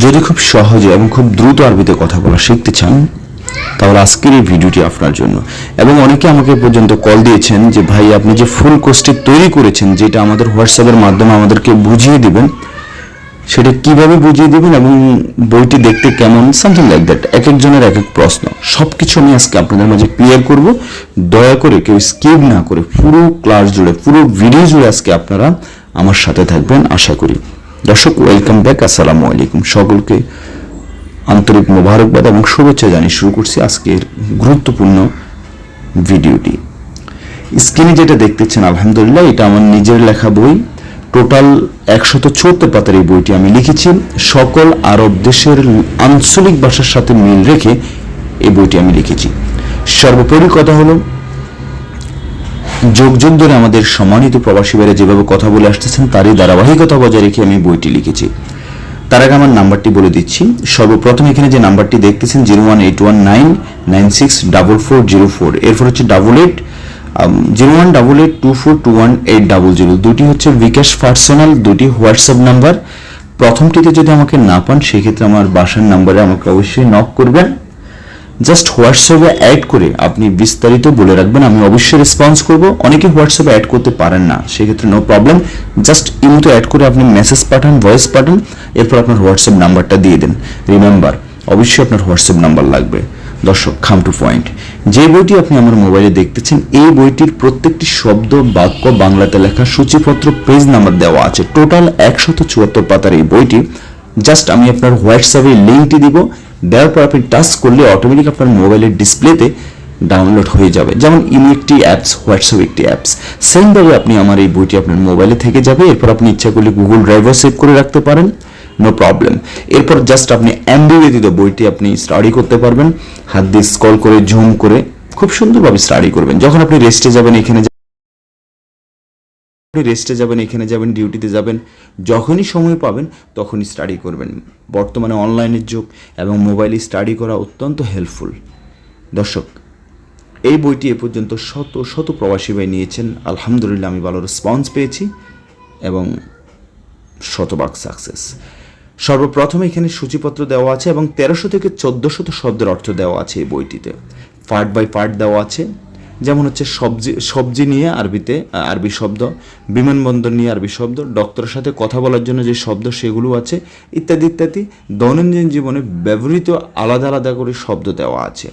যদি খুব সহজে এবং খুব দ্রুত আরবিতে কথা বলা শিখতে চান তাহলে আজকের এই ভিডিওটি আপনার জন্য। এবং অনেকে আমাকে পর্যন্ত কল দিয়েছেন যে ভাই আপনি যে ফুল কোর্সটি তৈরি করেছেন, যেটা আমাদের হোয়াটসঅ্যাপের মাধ্যমে আমাদেরকে বুঝিয়ে দিবেন, সেটা কিভাবে বুঝিয়ে দিবেন এবং বইটি দেখতে কেমন, সামথিং লাইক দ্যাট। এক একজনের এক এক প্রশ্ন, সবকিছু আমি আজকে আপনাদের মাঝে ক্লিয়ার করব। দয়া করে কেউ স্কিপ না করে পুরো ক্লাস জুড়ে, পুরো ভিডিও জুড়ে আজকে আপনারা আমার সাথে থাকবেন আশা করি। দর্শক, ওয়েলকাম ব্যাক, আসসালামু আলাইকুম। সকলকে আন্তরিক মোবারকবাদ এবং শুভেচ্ছা জানিয়ে শুরু করছি আজকের গুরুত্বপূর্ণ ভিডিওটি। স্ক্রিনে যেটা দেখতেছেন, আলহামদুলিল্লাহ এটা আমার নিজের লেখা বই। টোটাল 174 পাতার এই বইটি আমি লিখেছি। সকল আরব দেশের আঞ্চলিক ভাষার সাথে মিল রেখে এই বইটি আমি লিখেছি। সর্বোপরি কথা হলো, যুগ যুগ ধরে আমাদের সম্মানিত প্রবাসী ভাইরা যেভাবে কথা বলে আসতেছেন তারই ধারাবাহিকতা বজায় রেখে আমি বইটি লিখেছি। তার আগে আমার নাম্বারটি বলে দিচ্ছি। সর্বপ্রথম এখানে যে নাম্বারটি দেখতেছেন 01819964404, এরপর হচ্ছে 01824218000, দুটি হচ্ছে বিকাশ পার্সোনাল, দুটি হোয়াটসঅ্যাপ নাম্বার। প্রথমটিতে যদি আমাকে না পান সেক্ষেত্রে আমার বাসার নাম্বারে আমাকে অবশ্যই নক করবেন। জাস্ট হোয়াটসঅ্যাপে অ্যাড করে আপনি বিস্তারিত বলে রাখবেন, আমি অবশ্যই রেসপন্স করব। অনেকে হোয়াটসঅ্যাপে অ্যাড করতে পারেন না, সেক্ষেত্রে নো প্রবলেম। জাস্ট ইমোতে অ্যাড করে আপনি মেসেজ পাঠান, ভয়েস পাঠান, এরপর আপনার হোয়াটসঅ্যাপ নাম্বারটা দিয়ে দেন। রিমেম্বার, অবশ্যই আপনার হোয়াটসঅ্যাপ নাম্বার লাগবে। দর্শক, কাম টু পয়েন্ট। যে বইটি আপনি আমার মোবাইলে দেখতেছেন, এই বইটির প্রত্যেকটি শব্দ বাক্য বাংলাতে লেখা, সূচিপত্র, পেজ নাম্বার দেওয়া আছে। টোটাল 174 পাতার এই বইটি জাস্ট আমি আপনার হোয়াটসঅ্যাপে লিঙ্কটি দিব, দেওয়ার পর আপনি টাচ করলে অটোমেটিক আপনার মোবাইলের ডিসপ্লেতে ডাউনলোড হয়ে যাবে। যেমন ইমো একটি অ্যাপস, হোয়াটসঅ্যাপ একটি অ্যাপস, সেমভাবে আপনি আমার এই বইটি আপনার মোবাইলে থেকে যাবে। এরপর আপনি ইচ্ছা করলে গুগল ড্রাইভও সেভ করে রাখতে পারেন, নো প্রবলেম। এরপর জাস্ট আপনি এমবি ব্যতীত বইটি আপনি স্টাডি করতে পারবেন, হাত দিয়ে স্ক্রল করে জুম করে খুব সুন্দরভাবে স্টাডি করবেন। যখন আপনি রেস্টে যাবেন, এখানে যাবেন, ডিউটিতে যাবেন, যখনই সময় পাবেন তখনই স্টাডি করবেন। বর্তমানে অনলাইনের যুগ এবং মোবাইলে স্টাডি করা অত্যন্ত হেল্পফুল। দর্শক, এই বইটি এ পর্যন্ত শত শত প্রবাসী ভাই নিয়েছেন। আলহামদুলিল্লাহ, আমি ভালো রেসপন্স পেয়েছি এবং শতভাগ সাকসেস। সর্বপ্রথমে এখানে সূচিপত্র দেওয়া আছে এবং 1300 থেকে 1400 শব্দের অর্থ দেওয়া আছে এই বইটিতে। পার্ট বাই পার্ট দেওয়া আছে, যেমন হচ্ছে সবজি নিয়ে আরবিতে আরবি শব্দ, বিমানবন্দর নিয়ে আরবি শব্দ, ডক্টরের সাথে কথা বলার জন্য যে শব্দ সেগুলো আছে, ইত্যাদি ইত্যাদি। দৈনন্দিন জীবনে ব্যবহৃত আলাদা আলাদা করে শব্দ দেওয়া আছে।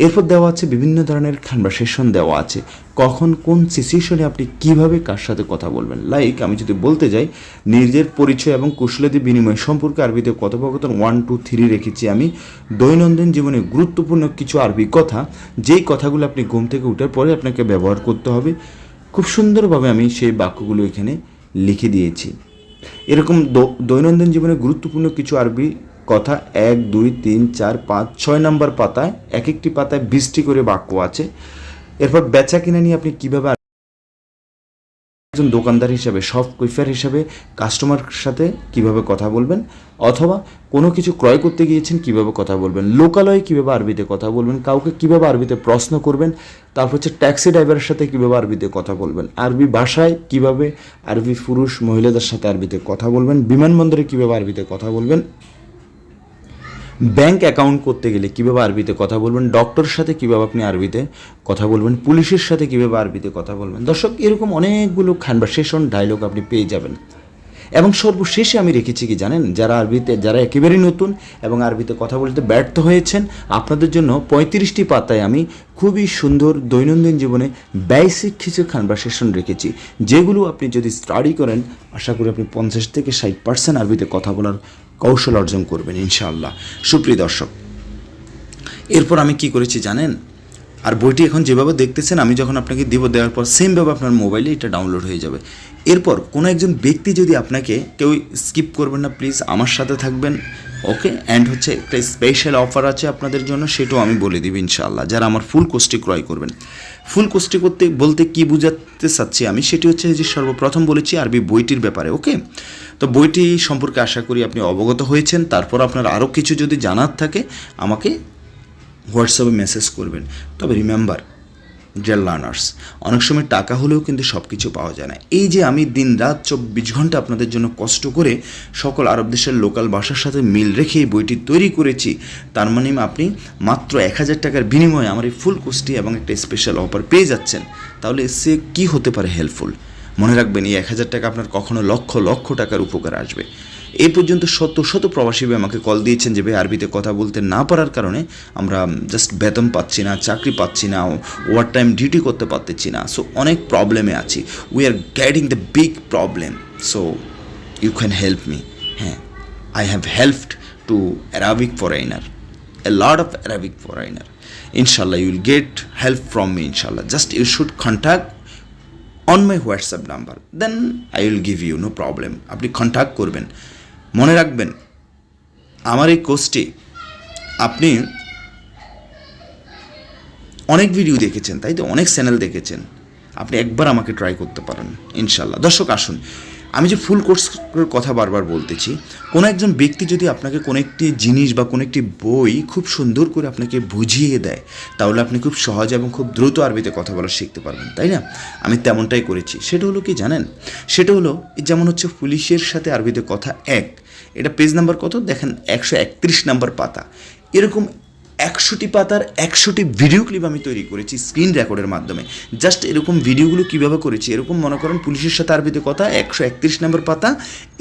এরপর দেওয়া আছে বিভিন্ন ধরনের কনভারসেশন দেওয়া আছে, কখন কোন সিচুয়েশনে আপনি কিভাবে কার সাথে কথা বলবেন। লাইক আমি যদি বলতে যাই, নিজের পরিচয় এবং কুশলাদি বিনিময় সম্পর্কে আরবিতে কথোপকথন 1 2 3 রেখেছি আমি। দৈনন্দিন জীবনে গুরুত্বপূর্ণ কিছু আরবি কথা, যেই কথাগুলো আপনি ঘুম থেকে উঠার পরে আপনাকে ব্যবহার করতে হবে, খুব সুন্দরভাবে আমি সেই বাক্যগুলো এখানে লিখে দিয়েছি। এরকম দৈনন্দিন জীবনে গুরুত্বপূর্ণ কিছু আরবি কথা 1 2 3 4 5 6 নম্বর পাতায়, এক একটি পাতায় 20টি করে বাক্য আছে। এরপর বেচা কিনা নিয়ে আপনি কিভাবে একজন দোকানদার হিসাবে, শপকিপার হিসাবে কাস্টমার সাথে কিভাবে কথা বলবেন, অথবা কোনো কিছু ক্রয় করতে গিয়েছেন কিভাবে কথা বলবেন, লোকালয়ে কিভাবে আরবিতে কথা বলবেন, কাউকে কিভাবে আরবিতে প্রশ্ন করবেন, তারপর হচ্ছে ট্যাক্সি ড্রাইভারের সাথে কিভাবে আরবিতে কথা বলবেন, আরবি ভাষায় কিভাবে আরবি পুরুষ মহিলাদের সাথে আরবিতে কথা বলবেন, বিমানবন্দরে কিভাবে আরবিতে কথা বলবেন, ব্যাংক অ্যাকাউন্ট করতে গেলে কীভাবে আরবিতে কথা বলবেন, ডক্টরের সাথে কীভাবে আপনি আরবিতে কথা বলবেন, পুলিশের সাথে কীভাবে আরবিতে কথা বলবেন। দর্শক, এরকম অনেকগুলো কনভারসেশন ডায়লগ আপনি পেয়ে যাবেন। এবং সর্বশেষে আমি রেখেছি কি জানেন, যারা একেবারেই নতুন এবং আরবিতে কথা বলতে ব্যর্থ হয়েছেন, আপনাদের জন্য 35টি পাতায় আমি খুবই সুন্দর দৈনন্দিন জীবনে বেসিক কিছু কনভারসেশন রেখেছি, যেগুলো আপনি যদি স্টাডি করেন আশা করি আপনি 50 থেকে 60% আরবিতে কথা বলার কৌশল অর্জন করবেন ইনশাআল্লাহ। সুপ্রিয় দর্শক, এরপর আমি কি করেছি জানেন, আর বইটি এখন যেভাবে দেখতেছেন আমি যখন আপনাকে দেওয়ার পর সেমভাবে আপনার মোবাইলে এটা ডাউনলোড হয়ে যাবে। এরপর কোনো একজন ব্যক্তি যদি আপনাকে, কেউ স্কিপ করবেন না প্লিজ, আমার সাথে থাকবেন, ওকে। অ্যান্ড হচ্ছে একটা স্পেশাল অফার আছে আপনাদের জন্য, সেটাও আমি বলে দিব ইনশাআল্লাহ, যারা আমার ফুল কোর্সটি ক্রয় করবেন। ফুল কোর্সটি বলতে কি বোঝাতে চাচ্ছি আমি, সেটি হচ্ছে যে সর্বপ্রথম বলেছি আরবি বইটির ব্যাপারে, ওকে। তো বইটি সম্পর্কে আশা করি আপনি অবগত হয়েছেন। তারপর আপনার আরও কিছু যদি জানার থাকে আমাকে হোয়াটসঅ্যাপে মেসেজ করবেন। তবে রিমেম্বার, ডেল লার্নার্স। অনেক সময় টাকা হলেও কিন্তু সব কিছু পাওয়া যায় না। এই যে আমি দিন রাত 24 ঘন্টা আপনাদের জন্য কষ্ট করে সকল আরব দেশের লোকাল ভাষার সাথে মিল রেখে এই বইটি তৈরি করেছি, তার মানে আপনি মাত্র 1000 টাকার বিনিময়ে আমার এই ফুল কোর্সটি এবং একটা স্পেশাল অফার পেয়ে যাচ্ছেন। তাহলে সে কি হতে পারে হেল্পফুল? মনে রাখবেন, এই 1000 টাকা আপনার কখনো লক্ষ লক্ষ টাকার উপকার আসবে। এই পর্যন্ত শত শত প্রবাসী ভাই আমাকে কল দিয়েছেন যে ভাই আরবিতে কথা বলতে না পারার কারণে আমরা জাস্ট বেতন পাচ্ছি না, চাকরি পাচ্ছি না, ওভার টাইম ডিউটি করতে পারতেছি না, সো অনেক প্রবলেমে আছি, we are getting the big problem, so you can help me. হ্যাঁ, I have helped to Arabic foreigner, a lot of Arabic foreigner. Inshallah, you will get help from me, inshallah. Just you should contact on my WhatsApp number. Then I will give you, no problem. আপনি contact করবেন। মনে রাখবেন, আমার এই কোর্সটি আপনি অনেক video দেখেছেন, তাই তো, অনেক চ্যানেল দেখেছেন, আপনি একবার আমাকে ট্রাই করতে পারেন ইনশাল্লাহ। দর্শক আসুন, আমি যে ফুল কোর্সের কথা বারবার বলতেছি, কোনো একজন ব্যক্তি যদি আপনাকে কোনো একটি জিনিস বা কোনো একটি বই খুব সুন্দর করে আপনাকে বুঝিয়ে দেয়, তাহলে আপনি খুব সহজ এবং খুব দ্রুত আরবিতে কথা বলা শিখতে পারবেন, তাই না? আমি তেমনটাই করেছি। সেটা হলো কি জানেন? সেটা হলো যেমন হচ্ছে পুলিশের সাথে আরবিতে কথা 1, এটা পেজ নাম্বার কত দেখেন, 131 নাম্বার পাতা। এরকম 100টি পাতার 100টি ভিডিও ক্লিপ আমি তৈরি করেছি স্ক্রিন রেকর্ডের মাধ্যমে। জাস্ট এরকম ভিডিওগুলো কীভাবে করেছি, এরকম মনে করেন পুলিশের সাথে আরবিতে কথা 131 নম্বর পাতা,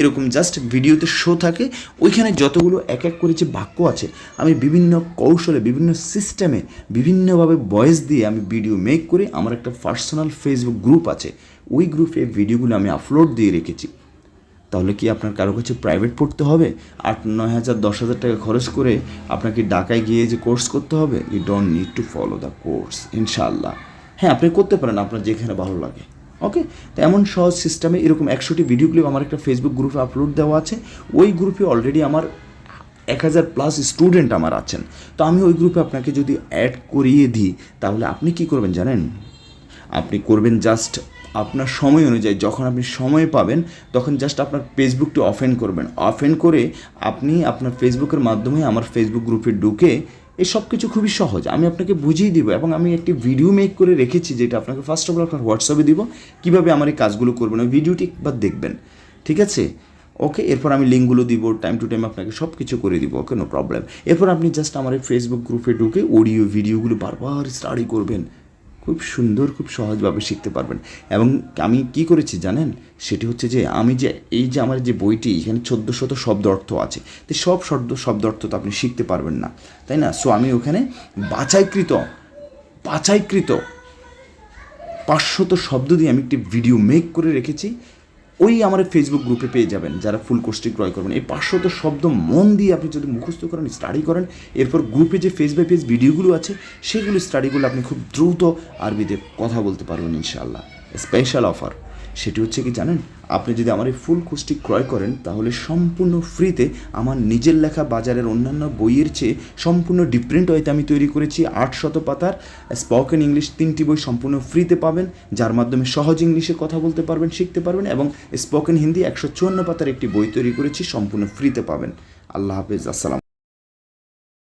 এরকম জাস্ট ভিডিওতে শো থাকে, ওইখানে যতগুলো এক এক করে যে বাক্য আছে আমি বিভিন্ন কৌশলে, বিভিন্ন সিস্টেমে, বিভিন্নভাবে ভয়েস দিয়ে আমি ভিডিও মেক করে আমার একটা পার্সোনাল ফেসবুক গ্রুপ আছে, ওই গ্রুপে ভিডিওগুলো আমি আপলোড দিয়ে রেখেছি। তাহলে কি আপনার কারো কাছে প্রাইভেট পড়তে হবে? 8-9 হাজার 10 হাজার টাকা খরচ করে আপনাকে ঢাকায় গিয়ে যে কোর্স করতে হবে? You don't need to follow the course, ইনশাআল্লাহ। হ্যাঁ, আপনি করতে পারেন আপনার যেখানে ভালো লাগে। ওকে, তো এমন সহজ সিস্টেমে এরকম 100টি ভিডিও ক্লিপ আমার একটা ফেসবুক গ্রুপে আপলোড দেওয়া আছে। ওই গ্রুপে অলরেডি আমার 1000+ স্টুডেন্ট আমার আছেন। তো আমি ওই গ্রুপে আপনাকে যদি অ্যাড করিয়ে দিই, তাহলে আপনি কি করবেন জানেন? আপনি করবেন জাস্ট আপনার সময় অনুযায়ী, যখন আপনি সময় পাবেন তখন জাস্ট আপনার ফেসবুকটি ওপেন করবেন। ওপেন করে আপনি আপনার ফেসবুকের মাধ্যমে আমার ফেসবুক গ্রুপে ঢুকে, এই সব কিছু খুবই সহজ, আমি আপনাকে বুঝিয়ে দিব। এবং আমি একটি ভিডিও মেক করে রেখেছি, যেটা আপনাকে ফার্স্ট অফ অল আপনার হোয়াটসঅ্যাপে দিব, কীভাবে আমার এই কাজগুলো করবেন। ওই ভিডিওটি একবার দেখবেন, ঠিক আছে? ওকে, এরপর আমি লিঙ্কগুলো দিব, টাইম টু টাইম আপনাকে সব কিছু করে দিব। ওকে, নো প্রবলেম। এরপর আপনি জাস্ট আমার এই ফেসবুক গ্রুপে ঢুকে অডিও ভিডিওগুলো বারবার স্টাডি করবেন, খুব সুন্দর, খুব সহজভাবে শিখতে পারবেন। এবং আমি কি করেছি জানেন? সেটি হচ্ছে যে আমি যে এই যে আমার যে বইটি, এখানে 1400 শব্দ অর্থ আছে, তো সব শব্দ অর্থ তো আপনি শিখতে পারবেন না, তাই না? সো আমি ওখানে বাছাইকৃত 500 শব্দ দিয়ে আমি একটি ভিডিও মেক করে রেখেছি। ওই আমার ফেসবুক গ্রুপে পেয়ে যাবেন যারা ফুল কোর্সটি ক্রয় করবেন। এই 500 শব্দ মন দিয়ে আপনি যদি মুখস্থ করেন, স্টাডি করেন, এরপর গ্রুপে যে পেজ বাই পেজ ভিডিওগুলো আছে সেগুলো স্টাডিগুলো আপনি খুব দ্রুত আরবিতে কথা বলতে পারবেন ইনশাআল্লাহ। স্পেশাল অফার সেটি হচ্ছে কি জানেন? আপনি যদি আমার এই ফুল কোর্সটি ক্রয় করেন, তাহলে সম্পূর্ণ ফ্রিতে আমার নিজের লেখা বাজারের অন্যান্য বইয়ের চেয়ে সম্পূর্ণ ডিফারেন্ট ওয়েতে আমি তৈরি করেছি 800 পাতার স্পোকেন ইংলিশ 3টি বই সম্পূর্ণ ফ্রিতে পাবেন, যার মাধ্যমে সহজ ইংলিশে কথা বলতে পারবেন, শিখতে পারবেন। এবং স্পোকেন হিন্দি 154 পাতার একটি বই তৈরি করেছি, সম্পূর্ণ ফ্রিতে পাবেন। আল্লাহ হাফেজ, আসসালাম।